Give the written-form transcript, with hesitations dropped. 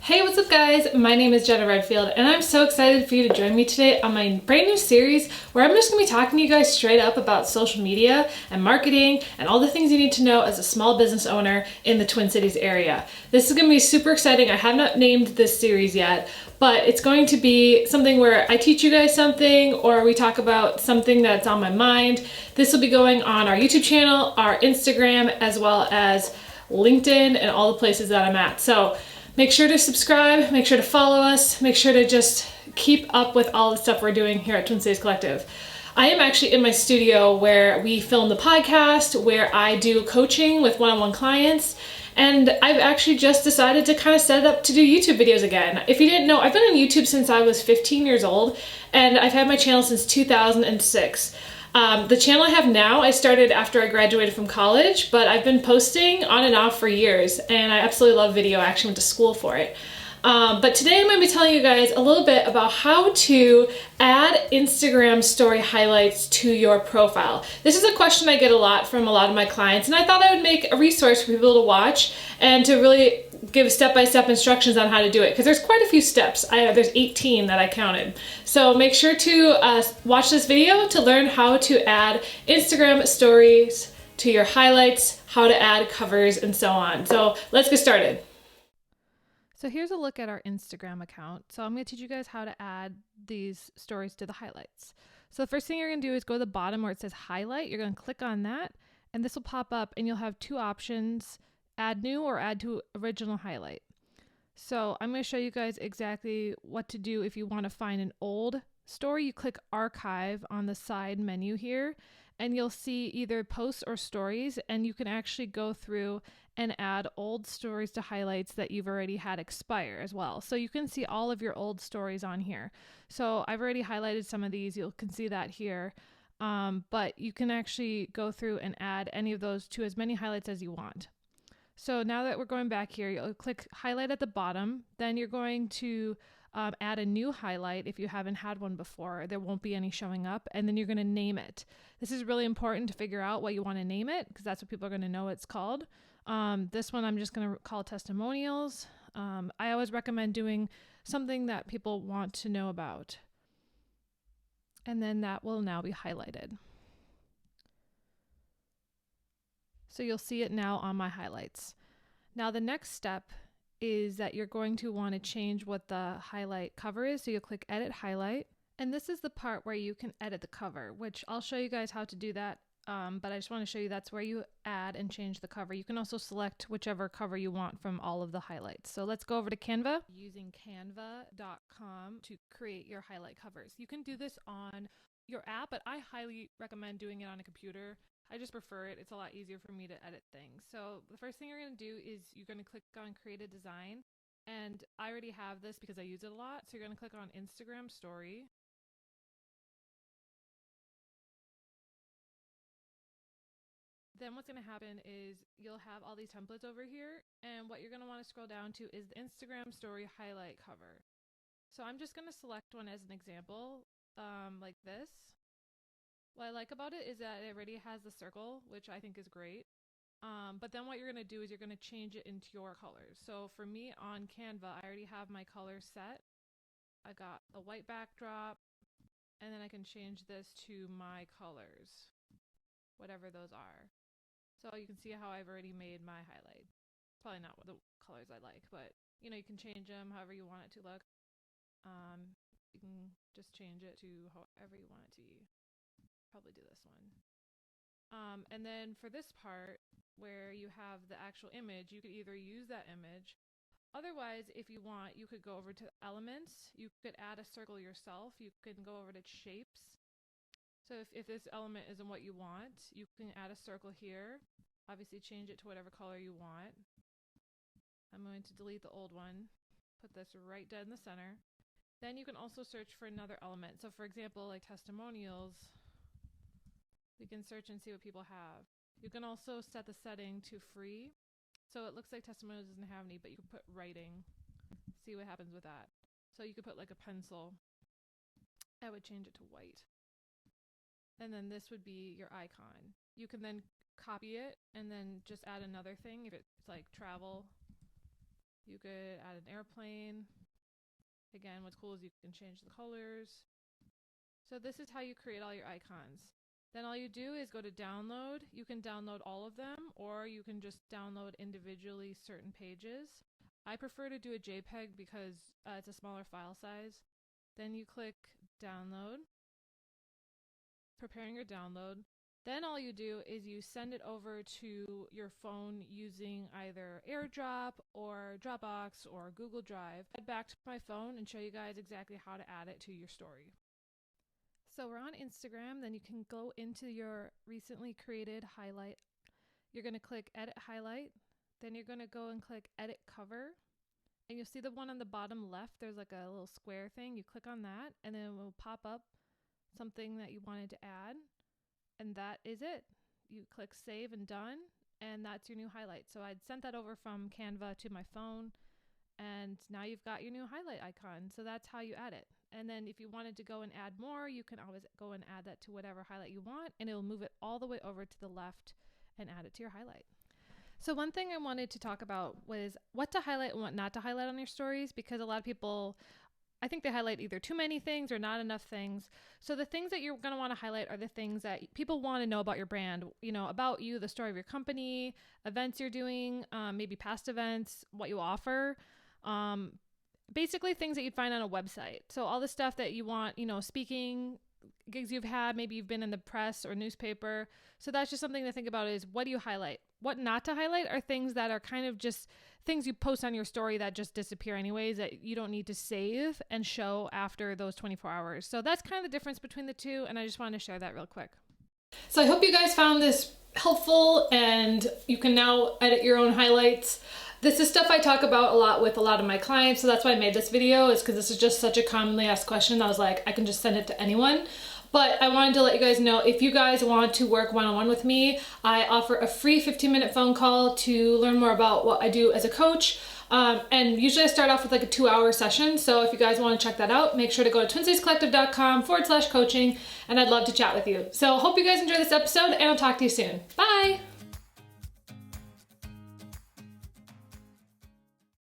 Hey, what's up guys? My name is Jenna Redfield and I'm so excited for you to join me today on my brand new series where I'm just going to be talking to you guys straight up about social media and marketing and all the things you need to know as a small business owner in the Twin Cities area. This is going to be super exciting. I have not named this series yet, but it's going to be something where I teach you guys something or we talk about something that's on my mind. This will be going on our YouTube channel, our Instagram, as well as LinkedIn and all the places that I'm at. So make sure to subscribe, make sure to follow us, make sure to just keep up with all the stuff we're doing here at Twin Cities Collective. I am actually in my studio where we film the podcast, where I do coaching with one-on-one clients, and I've actually just decided to kind of set it up to do YouTube videos again. If you didn't know, I've been on YouTube since I was 15 years old, and I've had my channel since 2006. The channel I have now, I started after I graduated from college, but I've been posting on and off for years, and I absolutely love video. I actually went to school for it. But today I'm going to be telling you guys a little bit about how to add Instagram story highlights to your profile. This is a question I get a lot from a lot of my clients, and I thought I would make a resource for people to watch and to really give step-by-step instructions on how to do it, because there's quite a few steps. There's 18 that I counted. So make sure to watch this video to learn how to add Instagram stories to your highlights, how to add covers, and so on. So let's get started. So here's a look at our Instagram account. So I'm going to teach you guys how to add these stories to the highlights. So the first thing you're going to do is go to the bottom where it says highlight. You're going to click on that, and this will pop up, and you'll have two options: add new or add to original highlight. So I'm going to show you guys exactly what to do if you want to find an old story. You click archive on the side menu here, and you'll see either posts or stories, and you can actually go through and add old stories to highlights that you've already had expire as well. So you can see all of your old stories on here. So I've already highlighted some of these. You can see that here. But you can actually go through and add any of those to as many highlights as you want. So now that we're going back here, you'll click highlight at the bottom. Then you're going to add a new highlight. If you haven't had one before, there won't be any showing up, and then you're going to name it. This is really important to figure out what you want to name it, because that's what people are going to know it's called. This one I'm just going to call testimonials. I always recommend doing something that people want to know about, and then that will now be highlighted. So you'll see it now on my highlights. Now the next step is that you're going to want to change what the highlight cover is. So you'll click edit highlight. And this is the part where you can edit the cover, which I'll show you guys how to do that. But I just want to show you that's where you add and change the cover. You can also select whichever cover you want from all of the highlights. So let's go over to Canva. Using canva.com to create your highlight covers. You can do this on your app, but I highly recommend doing it on a computer. I just prefer it. It's a lot easier for me to edit things. So the first thing you're going to do is you're going to click on create a design. And I already have this because I use it a lot. So you're going to click on Instagram story. Then what's going to happen is you'll have all these templates over here, and what you're going to want to scroll down to is the Instagram story highlight cover. So I'm just going to select one as an example, like this. What I like about it is that it already has the circle, which I think is great. But then what you're going to do is you're going to change it into your colors. So for me on Canva, I already have my colors set. I got a white backdrop, and then I can change this to my colors, whatever those are. So you can see how I've already made my highlight. It's probably not the colors I like, but you know, you can change them however you want it to look. You can just change it to however you want it to be. Probably do this one. And then for this part where you have the actual image, you could either use that image. Otherwise, if you want, you could go over to elements. You could add a circle yourself. You can go over to shapes. So if this element isn't what you want, you can add a circle here. Obviously change it to whatever color you want. I'm going to delete the old one, put this right dead in the center. Then you can also search for another element. So for example, like testimonials, we can search and see what people have. You can also set the setting to free. So it looks like testimonials doesn't have any, but you can put writing, see what happens with that. So you could put like a pencil. I would change it to white. And then this would be your icon. You can then copy it and then just add another thing. If it's like travel, you could add an airplane. Again, what's cool is you can change the colors. So this is how you create all your icons. Then all you do is go to download. You can download all of them, or you can just download individually certain pages. I prefer to do a JPEG because it's a smaller file size. Then you click download, preparing your download. Then all you do is you send it over to your phone using either AirDrop or Dropbox or Google Drive. Head back to my phone and show you guys exactly how to add it to your story. So we're on Instagram, then you can go into your recently created highlight. You're going to click edit highlight, then you're going to go and click edit cover. And you'll see the one on the bottom left, there's like a little square thing. You click on that and then it will pop up something that you wanted to add. And that is it. You click save and done, and that's your new highlight. So I'd sent that over from Canva to my phone, and now you've got your new highlight icon. So that's how you add it. And then if you wanted to go and add more, you can always go and add that to whatever highlight you want, and it'll move it all the way over to the left and add it to your highlight. So one thing I wanted to talk about was what to highlight and what not to highlight on your stories, because a lot of people, I think they highlight either too many things or not enough things. So the things that you're going to want to highlight are the things that people want to know about your brand, you know, about you, the story of your company, events you're doing, maybe past events, what you offer, basically things that you'd find on a website. So all the stuff that you want, you know, speaking gigs you've had, maybe you've been in the press or newspaper. So that's just something to think about is what do you highlight? What not to highlight are things that are kind of just things you post on your story that just disappear anyways, that you don't need to save and show after those 24 hours. So that's kind of the difference between the two, and I just wanted to share that real quick. So I hope you guys found this helpful and you can now edit your own highlights. This is stuff I talk about a lot with a lot of my clients, so that's why I made this video, is because this is just such a commonly asked question. I was like, I can just send it to anyone. But I wanted to let you guys know, if you guys want to work one-on-one with me, I offer a free 15-minute phone call to learn more about what I do as a coach. And usually I start off with like a 2-hour session. So if you guys want to check that out, make sure to go to twinstascollective.com/coaching, and I'd love to chat with you. So hope you guys enjoy this episode, and I'll talk to you soon. Bye.